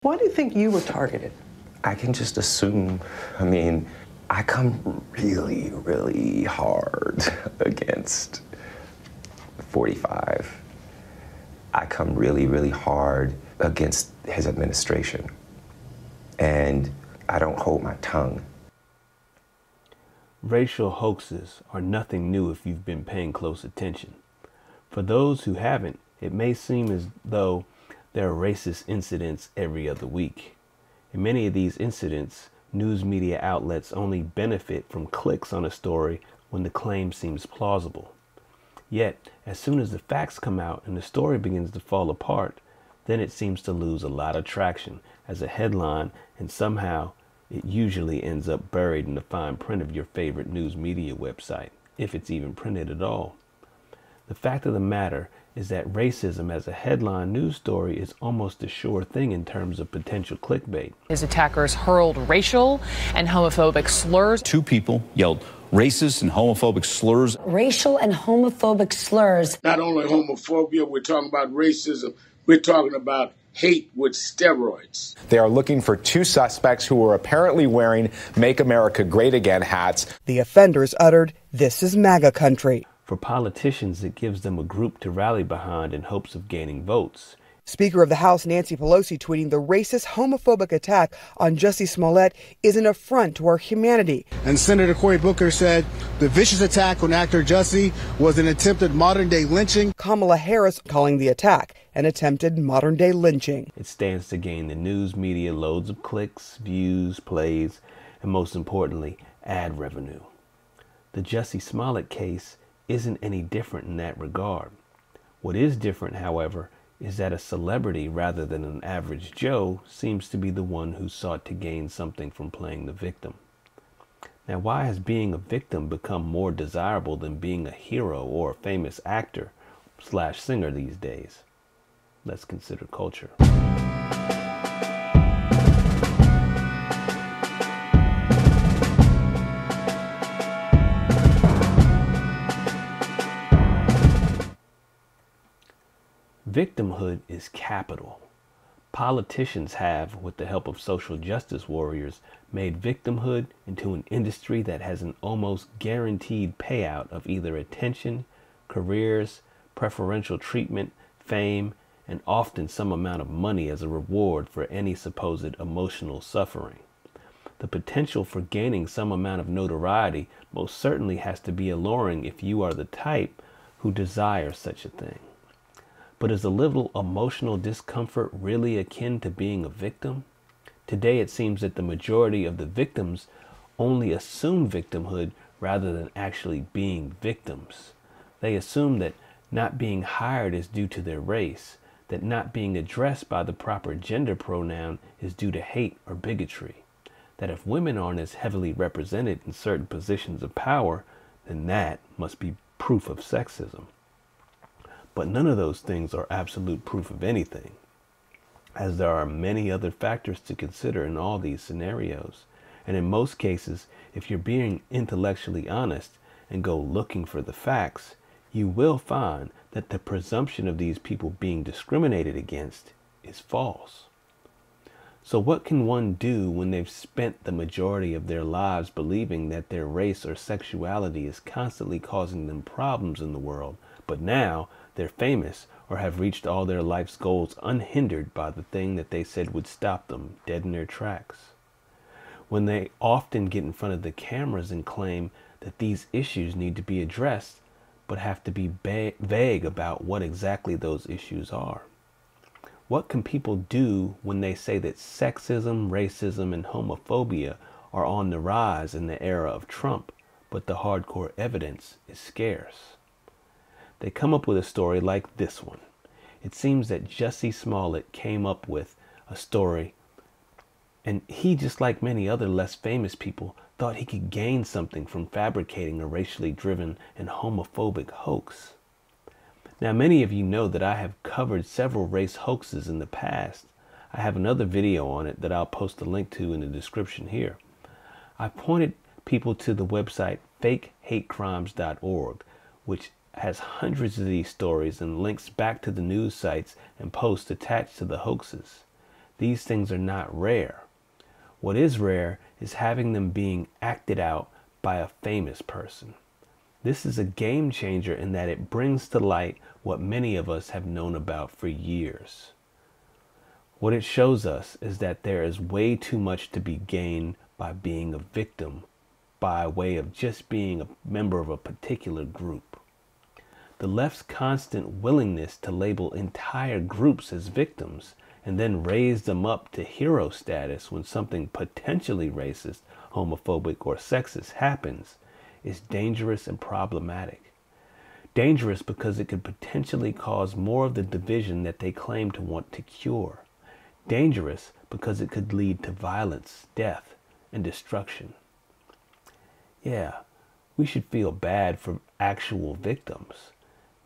Why do you think you were targeted? I can just assume. I mean, I come really, really hard against 45. I come really, really hard against his administration. And I don't hold my tongue. Racial hoaxes are nothing new if you've been paying close attention. For those who haven't, it may seem as though there are racist incidents every other week. In many of these incidents, news media outlets only benefit from clicks on a story when the claim seems plausible. Yet, as soon as the facts come out and the story begins to fall apart, then it seems to lose a lot of traction as a headline, and somehow it usually ends up buried in the fine print of your favorite news media website, if it's even printed at all. The fact of the matter is that racism as a headline news story is almost a sure thing in terms of potential clickbait. His attackers hurled racial and homophobic slurs. Two people yelled racist and homophobic slurs. Racial and homophobic slurs. Not only homophobia, we're talking about racism. We're talking about hate with steroids. They are looking for two suspects who were apparently wearing Make America Great Again hats. The offenders uttered, "This is MAGA country." For politicians, it gives them a group to rally behind in hopes of gaining votes. Speaker of the House Nancy Pelosi tweeting the racist, homophobic attack on Jussie Smollett is an affront to our humanity. And Senator Cory Booker said the vicious attack on actor Jussie was an attempted modern-day lynching. Kamala Harris calling the attack an attempted modern-day lynching. It stands to gain the news media loads of clicks, views, plays, and most importantly, ad revenue. The Jussie Smollett case isn't any different in that regard. What is different, however, is that a celebrity rather than an average Joe seems to be the one who sought to gain something from playing the victim. Now, why has being a victim become more desirable than being a hero or a famous actor / singer these days? Let's consider culture. Victimhood is capital. Politicians have, with the help of social justice warriors, made victimhood into an industry that has an almost guaranteed payout of either attention, careers, preferential treatment, fame, and often some amount of money as a reward for any supposed emotional suffering. The potential for gaining some amount of notoriety most certainly has to be alluring if you are the type who desires such a thing. But is a little emotional discomfort really akin to being a victim? Today it seems that the majority of the victims only assume victimhood rather than actually being victims. They assume that not being hired is due to their race, that not being addressed by the proper gender pronoun is due to hate or bigotry, that if women aren't as heavily represented in certain positions of power, then that must be proof of sexism. But none of those things are absolute proof of anything, as there are many other factors to consider in all these scenarios. And in most cases, if you're being intellectually honest and go looking for the facts, you will find that the presumption of these people being discriminated against is false. So what can one do when they've spent the majority of their lives believing that their race or sexuality is constantly causing them problems in the world, but now they're famous or have reached all their life's goals unhindered by the thing that they said would stop them dead in their tracks? When they often get in front of the cameras and claim that these issues need to be addressed, but have to be vague about what exactly those issues are. What can people do when they say that sexism, racism, and homophobia are on the rise in the era of Trump, but the hardcore evidence is scarce? They come up with a story like this one. It seems that Jussie Smollett came up with a story, and he, just like many other less famous people, thought he could gain something from fabricating a racially driven and homophobic hoax. Now, many of you know that I have covered several race hoaxes in the past. I have another video on it that I'll post a link to in the description here. I pointed people to the website fakehatecrimes.org, which has hundreds of these stories and links back to the news sites and posts attached to the hoaxes. These things are not rare. What is rare is having them being acted out by a famous person. This is a game changer in that it brings to light what many of us have known about for years. What it shows us is that there is way too much to be gained by being a victim by way of just being a member of a particular group. The left's constant willingness to label entire groups as victims and then raise them up to hero status when something potentially racist, homophobic, or sexist happens is dangerous and problematic. Dangerous because it could potentially cause more of the division that they claim to want to cure. Dangerous because it could lead to violence, death, and destruction. Yeah, we should feel bad for actual victims.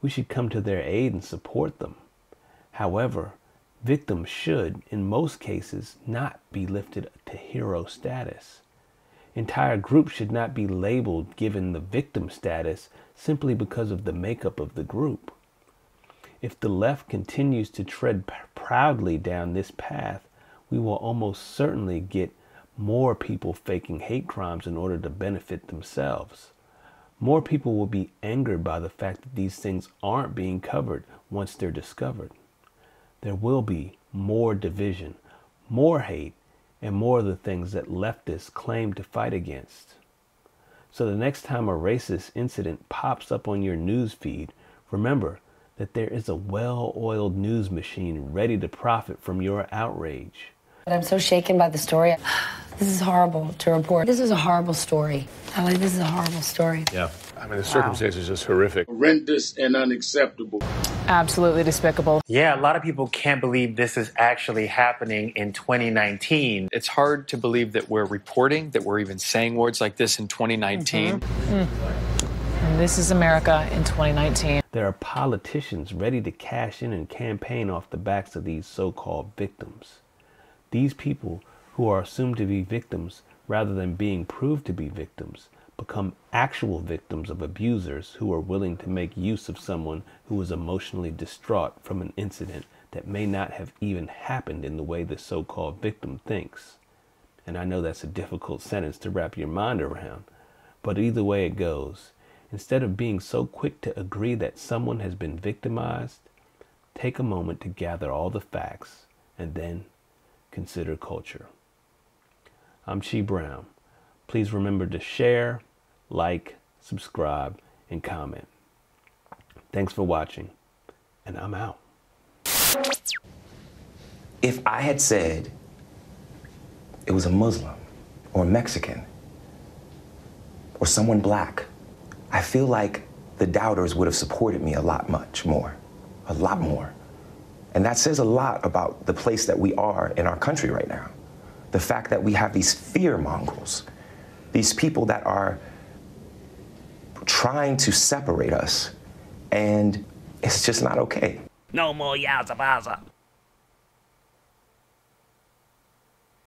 We should come to their aid and support them. However, victims should, in most cases, not be lifted to hero status. Entire groups should not be labeled given the victim status simply because of the makeup of the group. If the left continues to tread proudly down this path, we will almost certainly get more people faking hate crimes in order to benefit themselves. More people will be angered by the fact that these things aren't being covered once they're discovered. There will be more division, more hate, and more of the things that leftists claim to fight against. So the next time a racist incident pops up on your news feed, remember that there is a well-oiled news machine ready to profit from your outrage. I'm so shaken by the story. This is horrible to report. This is a horrible story. Ellie, this is a horrible story. Yeah. I mean, the circumstances are just horrific. Horrendous and unacceptable. Absolutely despicable. Yeah, a lot of people can't believe this is actually happening in 2019. It's hard to believe that we're reporting, that we're even saying words like this in 2019. And this is America in 2019. There are politicians ready to cash in and campaign off the backs of these so-called victims. These people who are assumed to be victims rather than being proved to be victims become actual victims of abusers who are willing to make use of someone who is emotionally distraught from an incident that may not have even happened in the way the so-called victim thinks. And I know that's a difficult sentence to wrap your mind around, but either way it goes, instead of being so quick to agree that someone has been victimized, take a moment to gather all the facts and then consider culture. I'm Chi Brown. Please remember to share, like, subscribe, and comment. Thanks for watching, and I'm out. If I had said it was a Muslim or a Mexican or someone black, I feel like the doubters would have supported me a lot more. And that says a lot about the place that we are in our country right now. The fact that we have these fear mongers, these people that are trying to separate us, and it's just not okay. No more Yaza Baza.